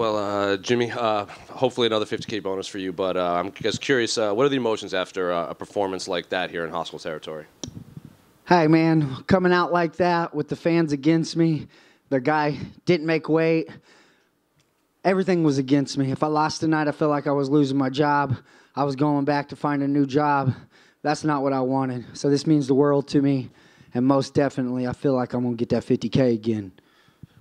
Well, Jimmy, hopefully another 50K bonus for you, but I'm just curious, what are the emotions after a performance like that here in hostile territory? Hey, man, coming out like that with the fans against me, the guy didn't make weight. Everything was against me. If I lost tonight, I felt like I was losing my job. I was going back to find a new job. That's not what I wanted. So this means the world to me, and most definitely I feel like I'm going to get that 50K again.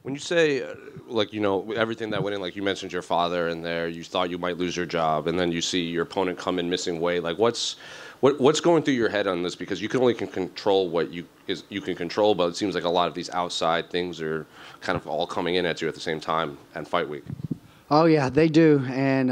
When you say, like, you know, everything that went in, like you mentioned your father in there, you thought you might lose your job, and then you see your opponent come in missing weight. Like, what's going through your head on this? Because you can only control what you can control, but it seems like a lot of these outside things are kind of all coming in at you at the same time and fight week. Oh, yeah, they do. And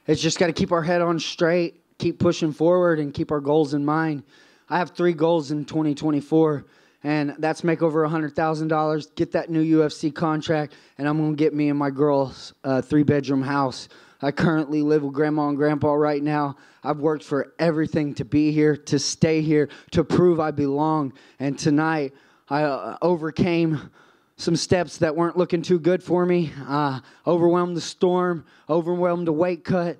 it's just got to keep our head on straight, keep pushing forward, and keep our goals in mind. I have 3 goals in 2024. And that's make over $100,000, get that new UFC contract, and I'm going to get me and my girl's 3-bedroom house. I currently live with Grandma and Grandpa right now. I've worked for everything to be here, to stay here, to prove I belong. And tonight, I overcame some steps that weren't looking too good for me. Overwhelmed the storm, overwhelmed the weight cut.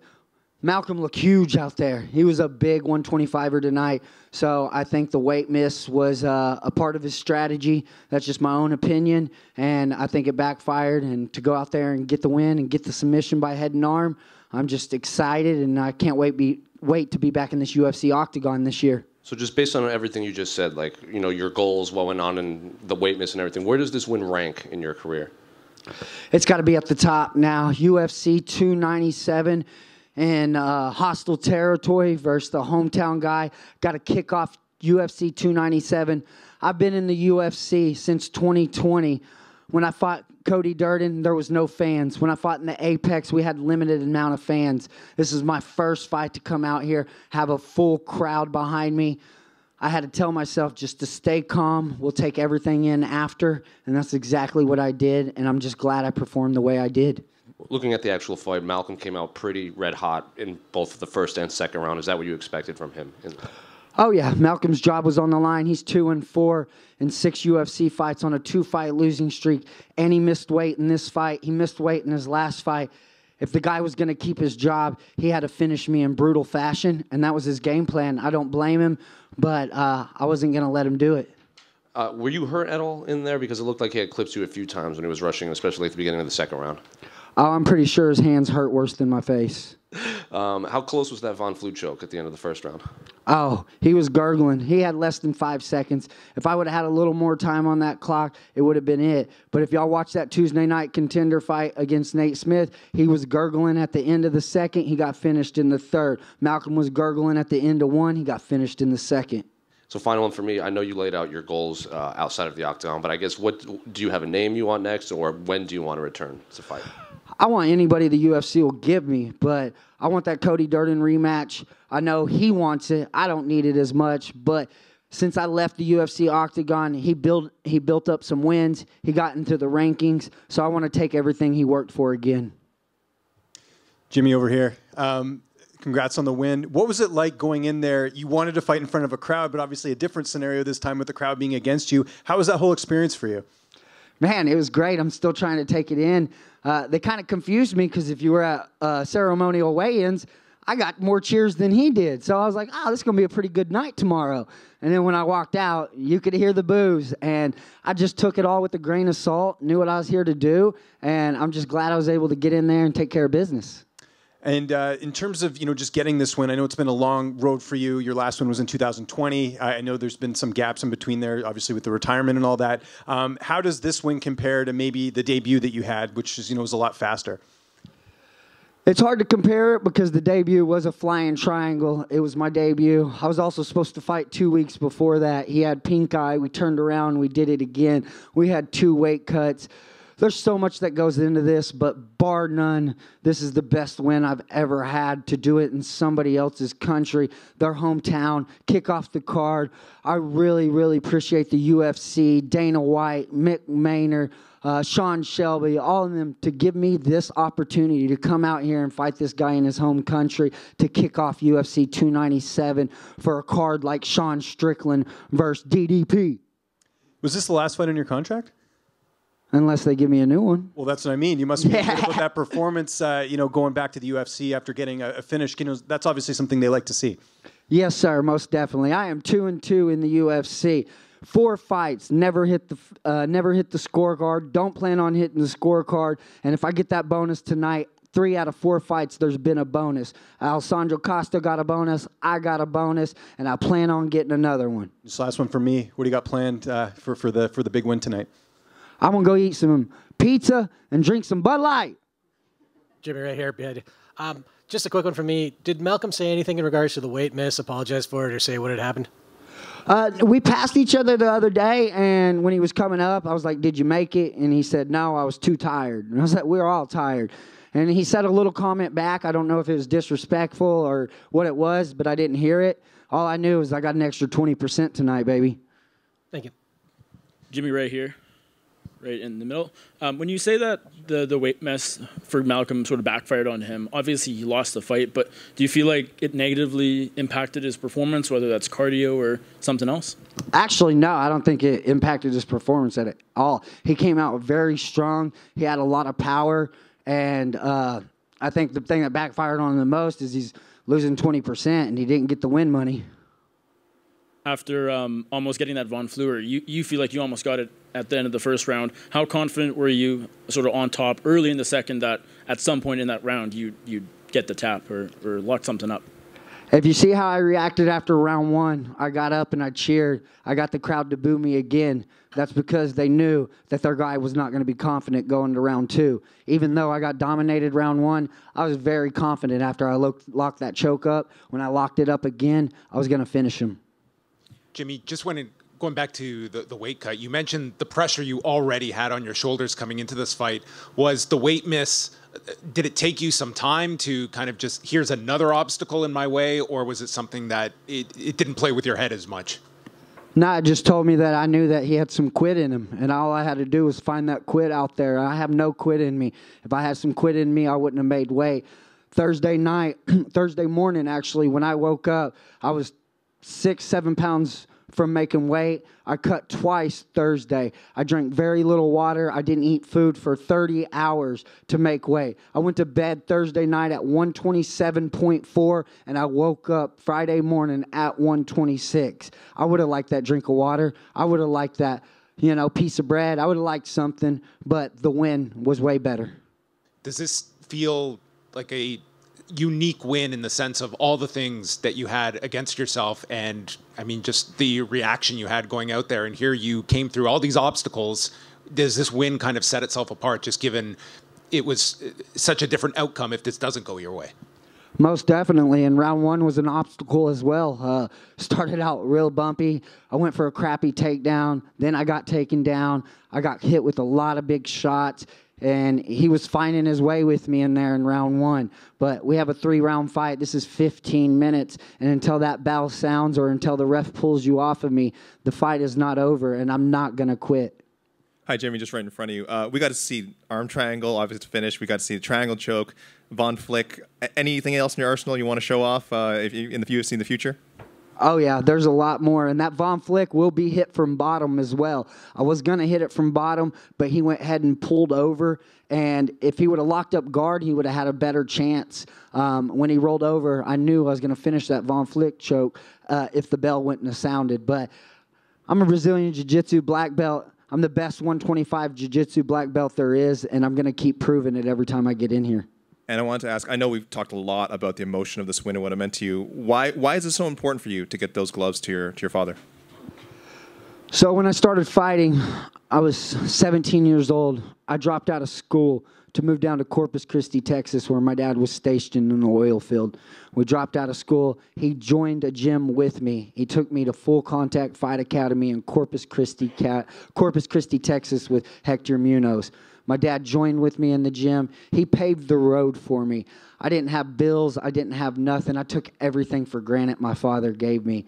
Malcolm looked huge out there. He was a big 125er tonight. So I think the weight miss was a part of his strategy. That's just my own opinion. And I think it backfired. And to go out there and get the win and get the submission by head and arm, I'm just excited. And I can't wait to be back in this UFC octagon this year. So just based on everything you just said, like, you know, your goals, what went on and the weight miss and everything, where does this win rank in your career? It's got to be at the top now. UFC 297. In hostile territory versus the hometown guy. Got to kick off UFC 297. I've been in the UFC since 2020. When I fought Cody Durden, there was no fans. When I fought in the Apex, we had limited amount of fans. This is my first fight to come out here, have a full crowd behind me. I had to tell myself just to stay calm. We'll take everything in after, and that's exactly what I did, and I'm just glad I performed the way I did. Looking at the actual fight, Malcolm came out pretty red hot in both the first and second round. Is that what you expected from him? Oh, yeah. Malcolm's job was on the line. He's 2-4 in 6 UFC fights on a 2-fight losing streak, and he missed weight in this fight. He missed weight in his last fight. If the guy was going to keep his job, he had to finish me in brutal fashion, and that was his game plan. I don't blame him, but I wasn't going to let him do it. Were you hurt at all in there? Because it looked like he had clipped you a few times when he was rushing, especially at the beginning of the second round. Oh, I'm pretty sure his hands hurt worse than my face. How close was that Von Flue choke at the end of the first round? Oh, he was gurgling. He had less than 5 seconds. If I would have had a little more time on that clock, it would have been it. But if y'all watch that Tuesday night contender fight against Nate Smith, he was gurgling at the end of the second. He got finished in the third. Malcolm was gurgling at the end of one. He got finished in the second. So final one for me. I know you laid out your goals outside of the octagon, but I guess do you have a name you want next, or when do you want to return to fight? I want anybody the UFC will give me, but I want that Cody Durden rematch. I know he wants it. I don't need it as much, but since I left the UFC octagon, he built up some wins. He got into the rankings, so I want to take everything he worked for again. Jimmy over here. Congrats on the win. What was it like going in there? You wanted to fight in front of a crowd, but obviously a different scenario this time with the crowd being against you. How was that whole experience for you? Man, it was great. I'm still trying to take it in. They kind of confused me because if you were at ceremonial weigh-ins, I got more cheers than he did. So I was like, oh, this is going to be a pretty good night tomorrow. And then when I walked out, you could hear the boos. And I just took it all with a grain of salt, knew what I was here to do. And I'm just glad I was able to get in there and take care of business. And in terms of, just getting this win, I know it's been a long road for you. Your last one was in 2020. I know there's been some gaps in between there, obviously with the retirement and all that. How does this win compare to maybe the debut that you had, which is, was a lot faster? It's hard to compare it because the debut was a flying triangle. It was my debut. I was also supposed to fight 2 weeks before that. He had pink eye. We turned around. We did it again. We had 2 weight cuts. There's so much that goes into this, but bar none, this is the best win I've ever had to do it in somebody else's country, their hometown, kick off the card. I really, really appreciate the UFC, Dana White, Mick Maynard, Sean Shelby, all of them to give me this opportunity to come out here and fight this guy in his home country to kick off UFC 297 for a card like Sean Strickland versus DDP. Was this the last fight on your contract? Unless they give me a new one. Well, that's what I mean. You must be good about that performance, going back to the UFC after getting a finish. That's obviously something they like to see. Yes, sir, most definitely. I am 2-2 in the UFC. 4 fights, never hit the scorecard. Don't plan on hitting the scorecard. And if I get that bonus tonight, 3 out of 4 fights, there's been a bonus. Alessandro Costa got a bonus. I got a bonus, and I plan on getting another one. This last one for me. What do you got planned for the big win tonight? I'm going to go eat some pizza and drink some Bud Light. Jimmy right here. Just a quick one from me. Did Malcolm say anything in regards to the weight miss, apologize for it, or say what had happened? We passed each other the other day, and when he was coming up, I was like, did you make it? And he said, no, I was too tired. And I was like, we're all tired. And he said a little comment back. I don't know if it was disrespectful or what it was, but I didn't hear it. All I knew is I got an extra 20% tonight, baby. Thank you. Jimmy right here. Right in the middle. When you say that the weight mess for Malcolm sort of backfired on him, obviously he lost the fight, but do you feel like it negatively impacted his performance, whether that's cardio or something else? Actually, no, I don't think it impacted his performance at all. He came out very strong. He had a lot of power, and I think the thing that backfired on him the most is he's losing 20%, and he didn't get the win money. After almost getting that Von Fleur, you feel like you almost got it at the end of the first round. How confident were you sort of on top early in the second that at some point in that round you'd get the tap or lock something up? If you see how I reacted after round 1, I got up and I cheered. I got the crowd to boo me again. That's because they knew that their guy was not going to be confident going to round 2. Even though I got dominated round 1, I was very confident after I locked that choke up. When I locked it up again, I was going to finish him. Jimmy, just going back to the weight cut, you mentioned the pressure you already had on your shoulders coming into this fight. Was the weight miss, did it take you some time to kind of just, here's another obstacle in my way, or was it something that it didn't play with your head as much? No, it just told me that I knew that he had some quit in him, and all I had to do was find that quit out there. I have no quit in me. If I had some quit in me, I wouldn't have made weight. Thursday morning, actually, when I woke up, I was 6-7 pounds from making weight. I cut twice Thursday. I drank very little water. I didn't eat food for 30 hours to make weight. I went to bed Thursday night at 127.4, and I woke up Friday morning at 126. I would have liked that drink of water. I would have liked that, piece of bread. I would have liked something, but the win was way better. Does this feel like a unique win in the sense of all the things that you had against yourself, and I mean just the reaction you had going out there, and here you came through all these obstacles? Does this win kind of set itself apart, just given it was such a different outcome if this doesn't go your way? Most definitely, and round 1 was an obstacle as well. Started out real bumpy. I went for a crappy takedown, then I got taken down. I got hit with a lot of big shots, and he was finding his way with me in there in round 1. But we have a 3-round fight. This is 15 minutes. And until that bell sounds or until the ref pulls you off of me, the fight is not over, and I'm not going to quit. Hi, Jimmy, just right in front of you. We got to see arm triangle, obviously to finish. We got to see the triangle choke, Von Flick. Anything else in your arsenal you want to show off in the UFC in the future? Oh, yeah, there's a lot more. And that Von Flick will be hit from bottom as well. I was going to hit it from bottom, but he went ahead and pulled over. And if he would have locked up guard, he would have had a better chance. When he rolled over, I knew I was going to finish that Von Flick choke if the bell wouldn't have sounded. But I'm a Brazilian Jiu-Jitsu black belt. I'm the best 125 Jiu-Jitsu black belt there is, and I'm going to keep proving it every time I get in here. And I wanted to ask, I know we've talked a lot about the emotion of this win and what it meant to you. Why is it so important for you to get those gloves to your father? So when I started fighting, I was 17 years old. I dropped out of school to move down to Corpus Christi, Texas, where my dad was stationed in the oil field. We dropped out of school. He joined a gym with me. He took me to Full Contact Fight Academy in Corpus Christi, Texas with Hector Munoz. My dad joined with me in the gym. He paved the road for me. I didn't have bills. I didn't have nothing. I took everything for granted my father gave me.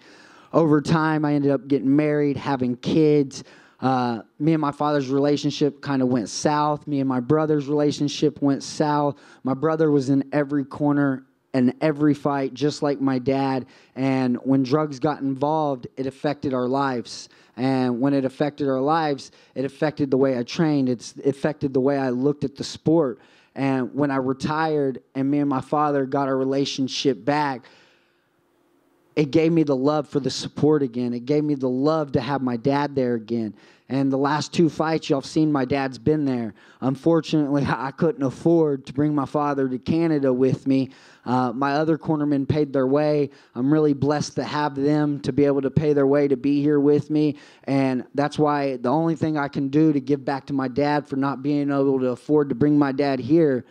Over time, I ended up getting married, having kids. Me and my father's relationship kind of went south. Me and my brother's relationship went south. My brother was in every corner and every fight, just like my dad. And when drugs got involved, it affected our lives. And when it affected our lives, it affected the way I trained. It affected the way I looked at the sport. And when I retired and me and my father got our relationship back, it gave me the love for the support again. It gave me the love to have my dad there again. And the last 2 fights, y'all have seen my dad's been there. Unfortunately, I couldn't afford to bring my father to Canada with me. My other cornermen paid their way. I'm really blessed to have them to be able to pay their way to be here with me. And that's why the only thing I can do to give back to my dad for not being able to afford to bring my dad here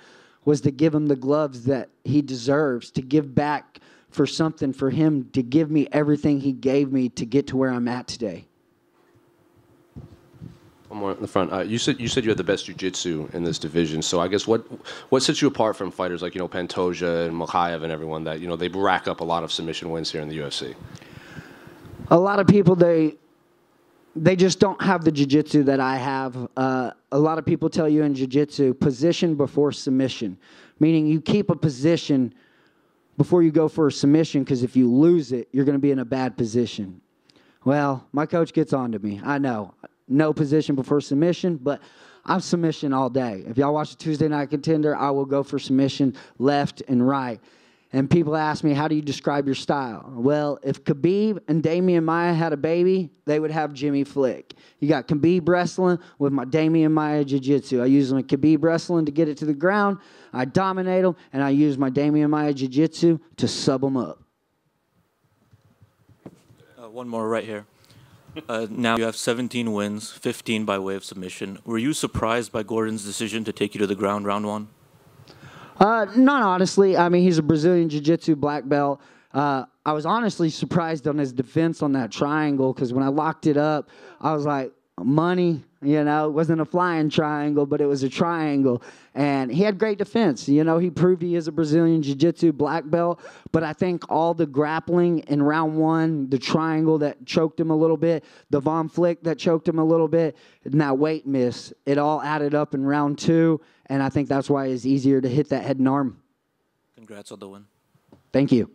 was to give him the gloves that he deserves, to give back for something for him, to give me everything he gave me to get to where I'm at today. One more in the front. You said you had the best jiu-jitsu in this division. So I guess what sets you apart from fighters like, Pantoja and Maia and everyone that, they rack up a lot of submission wins here in the UFC? A lot of people, they just don't have the jiu-jitsu that I have. A lot of people tell you in jiu-jitsu, position before submission, meaning you keep a position before you go for a submission, because if you lose it, you're going to be in a bad position. Well, my coach gets on to me. I know. No position before submission, but I'm submission all day. If y'all watch the Tuesday Night Contender, I will go for submission left and right. And people ask me, how do you describe your style? Well, if Khabib and Demian Maia had a baby, they would have Jimmy Flick. You got Khabib wrestling with my Demian Maia jiu-jitsu. I use my Khabib wrestling to get it to the ground. I dominate them, and I use my Demian Maia jiu-jitsu to sub them up. One more right here. Now you have 17 wins, 15 by way of submission. Were you surprised by Gordon's decision to take you to the ground round one? Not honestly. I mean, he's a Brazilian Jiu-Jitsu black belt. I was honestly surprised on his defense on that triangle, because when I locked it up, I was like, money, it wasn't a flying triangle, but it was a triangle. And he had great defense. He proved he is a Brazilian Jiu-Jitsu black belt. But I think all the grappling in round one, the triangle that choked him a little bit, the Von Flick that choked him a little bit, and that weight miss, it all added up in round two. And I think that's why it's easier to hit that head and arm. Congrats on the win. Thank you.